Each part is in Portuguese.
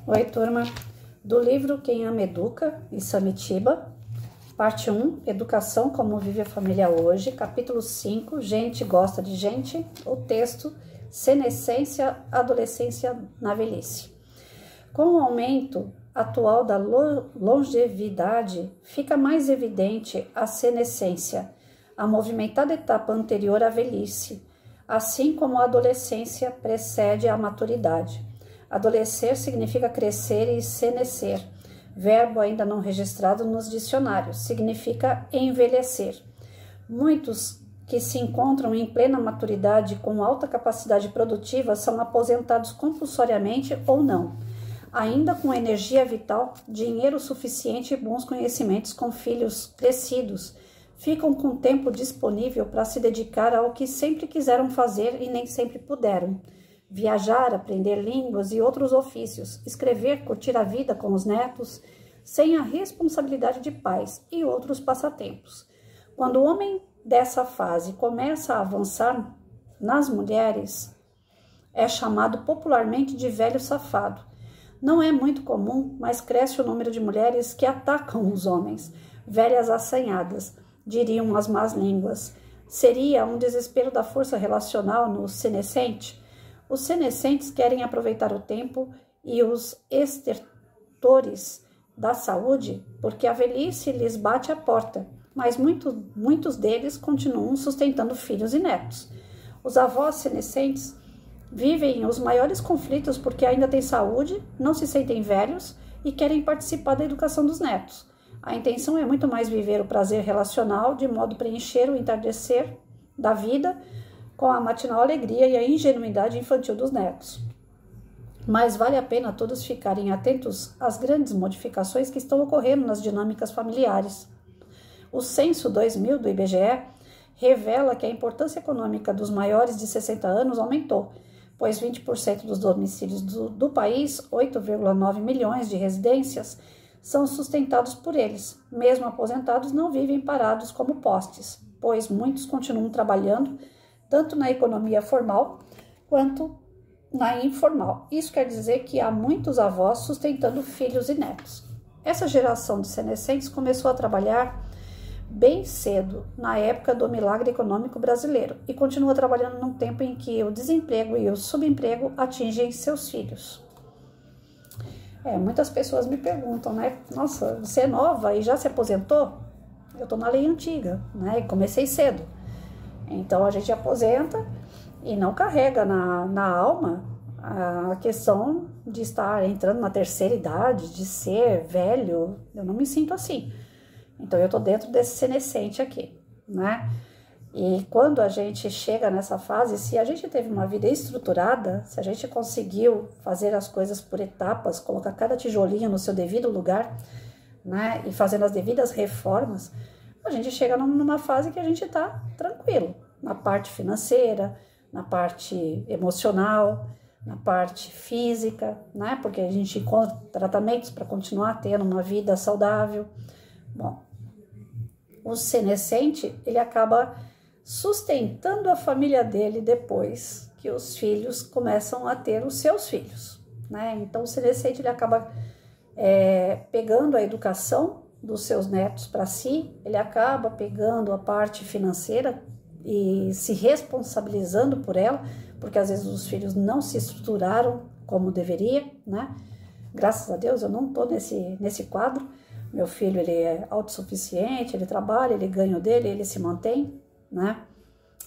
Oi, turma, do livro Quem Ama Educa, Isamitiba, parte 1, Educação como vive a família hoje, capítulo 5, Gente gosta de gente, o texto, Senescência, adolescência na velhice. Com o aumento atual da longevidade, fica mais evidente a senescência, a movimentada etapa anterior à velhice, assim como a adolescência precede a maturidade. Adolescer significa crescer e senescer, verbo ainda não registrado nos dicionários, significa envelhecer. Muitos que se encontram em plena maturidade com alta capacidade produtiva são aposentados compulsoriamente ou não, ainda com energia vital, dinheiro suficiente e bons conhecimentos, com filhos crescidos, ficam com tempo disponível para se dedicar ao que sempre quiseram fazer e nem sempre puderam. Viajar, aprender línguas e outros ofícios, escrever, curtir a vida com os netos, sem a responsabilidade de pais e outros passatempos. Quando o homem dessa fase começa a avançar nas mulheres, é chamado popularmente de velho safado. Não é muito comum, mas cresce o número de mulheres que atacam os homens, velhas assanhadas, diriam as más línguas. Seria um desespero da força relacional no senescente? Os senescentes querem aproveitar o tempo e os estertores da saúde, porque a velhice lhes bate à porta, mas muitos deles continuam sustentando filhos e netos. Os avós senescentes vivem os maiores conflitos porque ainda têm saúde, não se sentem velhos e querem participar da educação dos netos. A intenção é muito mais viver o prazer relacional, de modo a preencher o entardecer da vida com a matinal alegria e a ingenuidade infantil dos netos. Mas vale a pena todos ficarem atentos às grandes modificações que estão ocorrendo nas dinâmicas familiares. O Censo 2000 do IBGE revela que a importância econômica dos maiores de 60 anos aumentou, pois 20% dos domicílios do país, 8,9 milhões de residências, são sustentados por eles. Mesmo aposentados, não vivem parados como postes, pois muitos continuam trabalhando tanto na economia formal quanto na informal. Isso quer dizer que há muitos avós sustentando filhos e netos. Essa geração de senescentes começou a trabalhar bem cedo, na época do milagre econômico brasileiro, e continua trabalhando num tempo em que o desemprego e o subemprego atingem seus filhos. Muitas pessoas me perguntam, né? Nossa, você é nova e já se aposentou? Eu tô na lei antiga, né? E comecei cedo. Então a gente aposenta e não carrega na alma a questão de estar entrando na terceira idade, de ser velho. Eu não me sinto assim. Então eu tô dentro desse senescente aqui, né? E quando a gente chega nessa fase, se a gente teve uma vida estruturada, se a gente conseguiu fazer as coisas por etapas, colocar cada tijolinho no seu devido lugar, né? E fazendo as devidas reformas, a gente chega numa fase que a gente tá tranquilo, na parte financeira, na parte emocional, na parte física, né? Porque a gente encontra tratamentos para continuar tendo uma vida saudável. Bom, o senescente, ele acaba sustentando a família dele depois que os filhos começam a ter os seus filhos, né? Então, o senescente, ele acaba pegando a educação dos seus netos para si, ele acaba pegando a parte financeira e se responsabilizando por ela, porque às vezes os filhos não se estruturaram como deveria, né? Graças a Deus eu não estou nesse quadro. Meu filho, ele é autossuficiente, ele trabalha, ele ganha o dele, ele se mantém, né?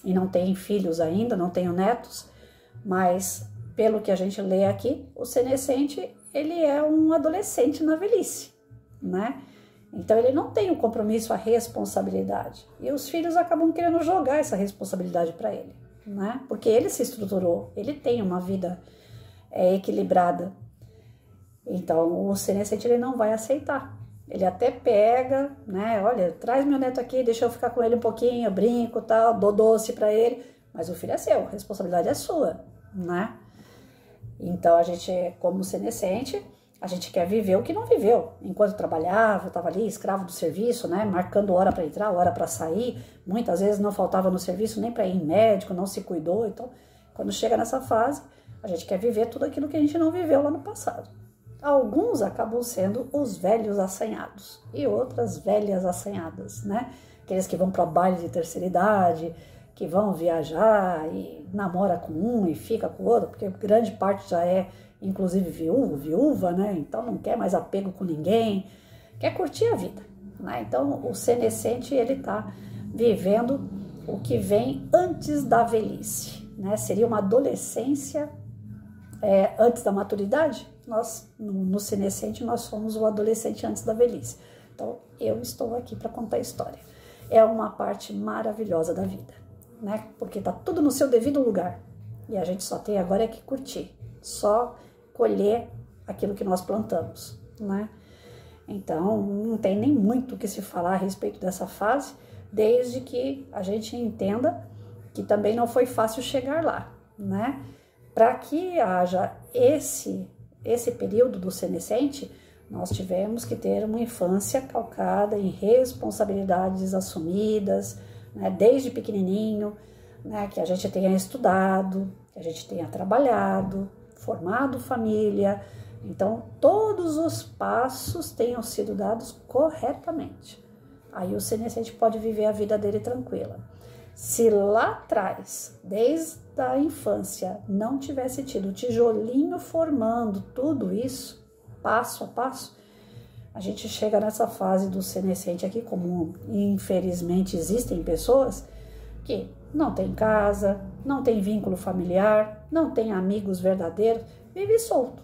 E não tem filhos ainda, não tenho netos, mas pelo que a gente lê aqui, o senescente, ele é um adolescente na velhice, né? Então ele não tem o compromisso, a responsabilidade. E os filhos acabam querendo jogar essa responsabilidade para ele, né? Porque ele se estruturou, ele tem uma vida equilibrada. Então o senescente, ele não vai aceitar. Ele até pega, né? Olha, traz meu neto aqui, deixa eu ficar com ele um pouquinho, eu brinco, tal, dou doce para ele. Mas o filho é seu, a responsabilidade é sua, né? Então a gente, como senescente, a gente quer viver o que não viveu. Enquanto trabalhava, eu estava ali, escravo do serviço, né? Marcando hora para entrar, hora para sair. Muitas vezes não faltava no serviço nem para ir em médico, não se cuidou. Então, quando chega nessa fase, a gente quer viver tudo aquilo que a gente não viveu lá no passado. Alguns acabam sendo os velhos assanhados e outras velhas assanhadas, né? Aqueles que vão para baile de terceira idade, que vão viajar e namora com um e fica com o outro, porque grande parte já é, inclusive, viúva, né? Então não quer mais apego com ninguém, quer curtir a vida, né? Então o senescente, ele está vivendo o que vem antes da velhice, né? Seria uma adolescência antes da maturidade. Nós, no senescente, nós somos o adolescente antes da velhice. Então eu estou aqui para contar a história. É uma parte maravilhosa da vida, né? Porque tá tudo no seu devido lugar. E a gente só tem agora que curtir, só colher aquilo que nós plantamos, né? Então, não tem nem muito o que se falar a respeito dessa fase, desde que a gente entenda que também não foi fácil chegar lá, né? Para que haja esse período do senescente, nós tivemos que ter uma infância calcada em responsabilidades assumidas, né, desde pequenininho, né, que a gente tenha estudado, que a gente tenha trabalhado, formado família. Então, todos os passos tenham sido dados corretamente. Aí o senescente pode viver a vida dele tranquila. Se lá atrás, desde a infância, não tivesse tido o tijolinho formando tudo isso, passo a passo, a gente chega nessa fase do senescente aqui, como infelizmente existem pessoas que não tem casa, não tem vínculo familiar, não tem amigos verdadeiros, vive solto.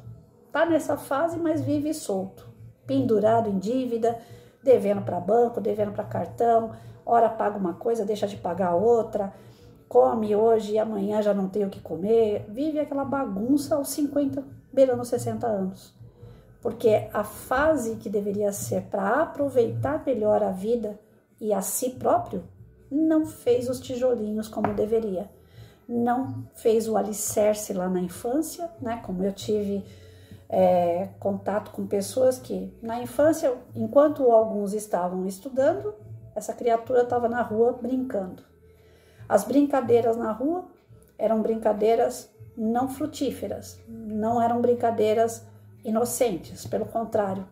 Tá nessa fase, mas vive solto, pendurado em dívida, devendo para banco, devendo para cartão, ora paga uma coisa, deixa de pagar outra, come hoje e amanhã já não tem o que comer, vive aquela bagunça aos 50, beirando 60 anos. Porque a fase que deveria ser para aproveitar melhor a vida e a si próprio, não fez os tijolinhos como deveria. Não fez o alicerce lá na infância, né? Como eu tive contato com pessoas que na infância, enquanto alguns estavam estudando, essa criatura estava na rua brincando. As brincadeiras na rua eram brincadeiras não frutíferas, não eram brincadeiras inocentes, pelo contrário.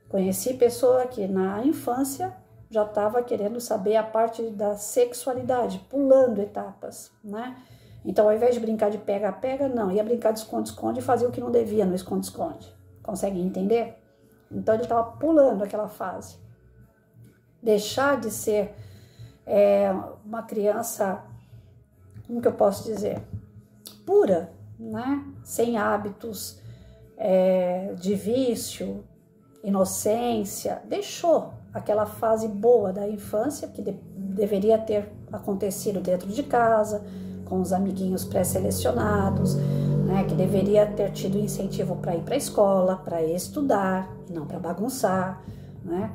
Conheci pessoa que na infância já estava querendo saber a parte da sexualidade, pulando etapas, né? Então, ao invés de brincar de pega-pega, não, ia brincar de esconde-esconde e fazia o que não devia no esconde-esconde. Consegue entender? Então, ele estava pulando aquela fase. Deixar de ser uma criança, como que eu posso dizer? Pura, né? Sem hábitos de vício, inocência, deixou aquela fase boa da infância que deveria ter acontecido dentro de casa, com os amiguinhos pré-selecionados, né, que deveria ter tido incentivo para ir para a escola, para estudar, e não para bagunçar, né?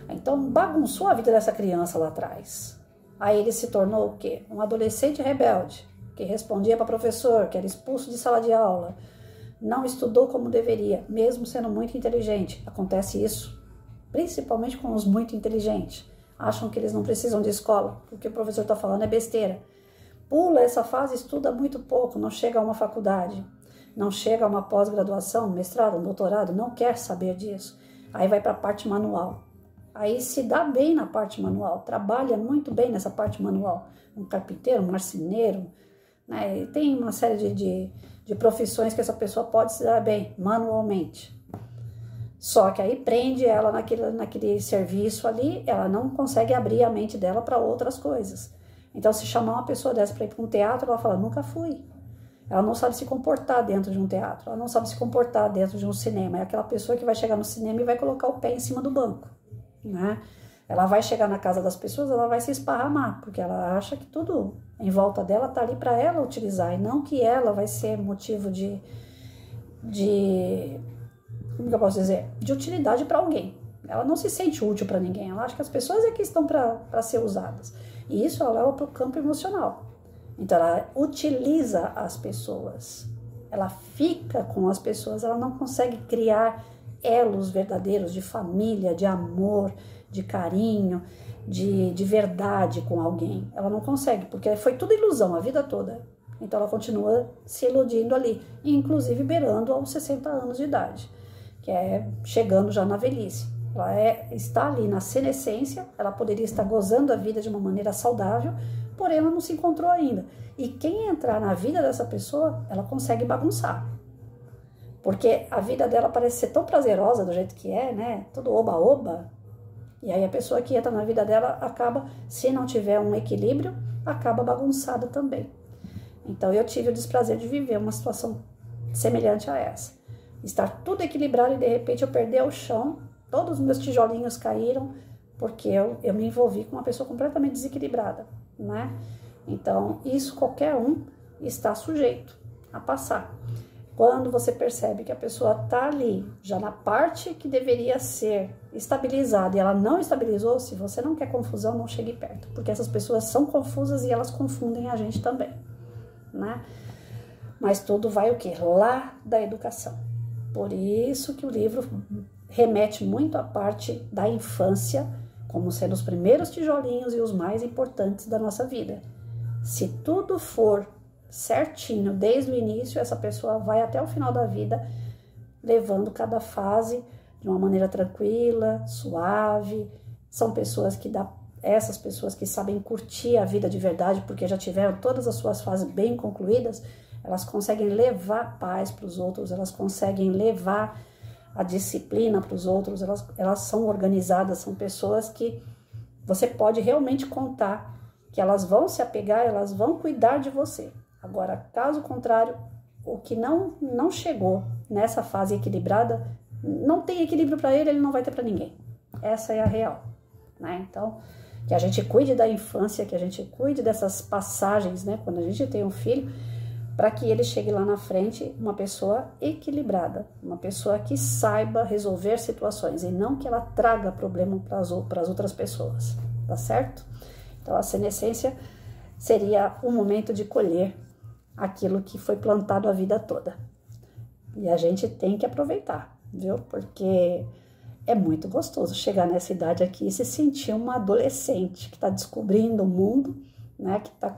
Então bagunçou a vida dessa criança lá atrás. Aí ele se tornou o quê? Um adolescente rebelde, que respondia para professor, que era expulso de sala de aula, não estudou como deveria, mesmo sendo muito inteligente. Acontece isso, principalmente com os muito inteligentes. Acham que eles não precisam de escola, porque o professor está falando é besteira. Pula essa fase, estuda muito pouco, não chega a uma faculdade, não chega a uma pós-graduação, mestrado, doutorado, não quer saber disso. Aí vai para a parte manual. Aí se dá bem na parte manual, trabalha muito bem nessa parte manual. Um carpinteiro, um marceneiro, né? E tem uma série de profissões que essa pessoa pode se dar bem manualmente. Só que aí prende ela naquele serviço ali, ela não consegue abrir a mente dela para outras coisas. Então, se chamar uma pessoa dessa para ir para um teatro, ela fala, nunca fui. Ela não sabe se comportar dentro de um teatro, ela não sabe se comportar dentro de um cinema. É aquela pessoa que vai chegar no cinema e vai colocar o pé em cima do banco, né? Ela vai chegar na casa das pessoas, ela vai se esparramar, porque ela acha que tudo em volta dela tá ali para ela utilizar, e não que ela vai ser motivo de como que eu posso dizer? De utilidade para alguém. Ela não se sente útil para ninguém, ela acha que as pessoas é que estão para ser usadas. E isso ela leva para o campo emocional. Então ela utiliza as pessoas, ela fica com as pessoas, ela não consegue criar elos verdadeiros de família, de amor, de carinho, de verdade com alguém. Ela não consegue, porque foi tudo ilusão a vida toda. Então ela continua se iludindo ali, inclusive beirando aos 60 anos de idade. que é chegando já na velhice. Ela está ali na senescência, ela poderia estar gozando a vida de uma maneira saudável, porém ela não se encontrou ainda. E quem entrar na vida dessa pessoa, ela consegue bagunçar. Porque a vida dela parece ser tão prazerosa do jeito que é, né? Tudo oba-oba. E aí a pessoa que entra na vida dela acaba, se não tiver um equilíbrio, acaba bagunçada também. Então eu tive o desprazer de viver uma situação semelhante a essa. Estar tudo equilibrado e de repente eu perder o chão, todos os meus tijolinhos caíram, porque eu me envolvi com uma pessoa completamente desequilibrada, né? Então isso qualquer um está sujeito a passar. Quando você percebe que a pessoa está ali, já na parte que deveria ser estabilizada e ela não estabilizou, se você não quer confusão, não chegue perto. Porque essas pessoas são confusas e elas confundem a gente também, né? Mas tudo vai o quê? Lá da educação. Por isso que o livro remete muito à parte da infância, como sendo os primeiros tijolinhos e os mais importantes da nossa vida. Se tudo for certinho desde o início, essa pessoa vai até o final da vida levando cada fase de uma maneira tranquila, suave. São pessoas que essas pessoas que sabem curtir a vida de verdade, porque já tiveram todas as suas fases bem concluídas, elas conseguem levar paz para os outros, elas conseguem levar a disciplina para os outros, elas são organizadas, são pessoas que você pode realmente contar que elas vão se apegar, elas vão cuidar de você. Agora, caso contrário, o que não chegou nessa fase equilibrada, não tem equilíbrio para ele não vai ter para ninguém. Essa é a real, né? Então, que a gente cuide da infância, que a gente cuide dessas passagens, né? Quando a gente tem um filho, para que ele chegue lá na frente uma pessoa equilibrada, uma pessoa que saiba resolver situações e não que ela traga problema para as outras pessoas, tá certo? Então, a senescência seria o momento de colher aquilo que foi plantado a vida toda. E a gente tem que aproveitar, viu? Porque é muito gostoso chegar nessa idade aqui e se sentir uma adolescente que está descobrindo o mundo, né? Que está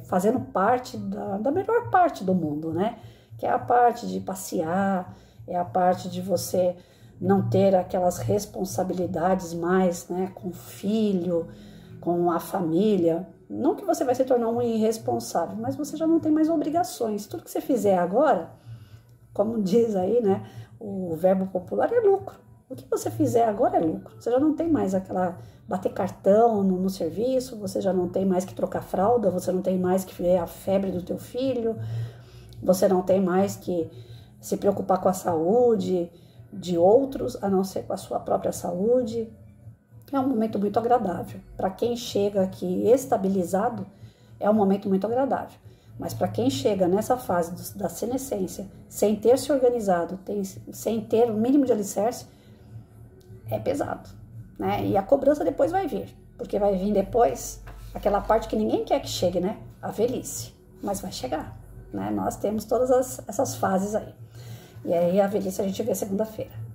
fazendo parte da melhor parte do mundo, né? Que é a parte de passear, é a parte de você não ter aquelas responsabilidades mais, né? Com o filho, com a família. Não que você vai se tornar um irresponsável, mas você já não tem mais obrigações. Tudo que você fizer agora, como diz aí, né, o verbo popular, é lucro. O que você fizer agora é lucro. Você já não tem mais aquela bater cartão no serviço, você já não tem mais que trocar fralda, você não tem mais que ver a febre do teu filho, você não tem mais que se preocupar com a saúde de outros, a não ser com a sua própria saúde. É um momento muito agradável. Para quem chega aqui estabilizado, é um momento muito agradável. Mas para quem chega nessa fase da senescência, sem ter se organizado, sem ter o mínimo de alicerce, é pesado, né? E a cobrança depois vai vir, porque vai vir depois aquela parte que ninguém quer que chegue, né? A velhice. Mas vai chegar, né? Nós temos todas essas fases aí. E aí a velhice a gente vê segunda-feira.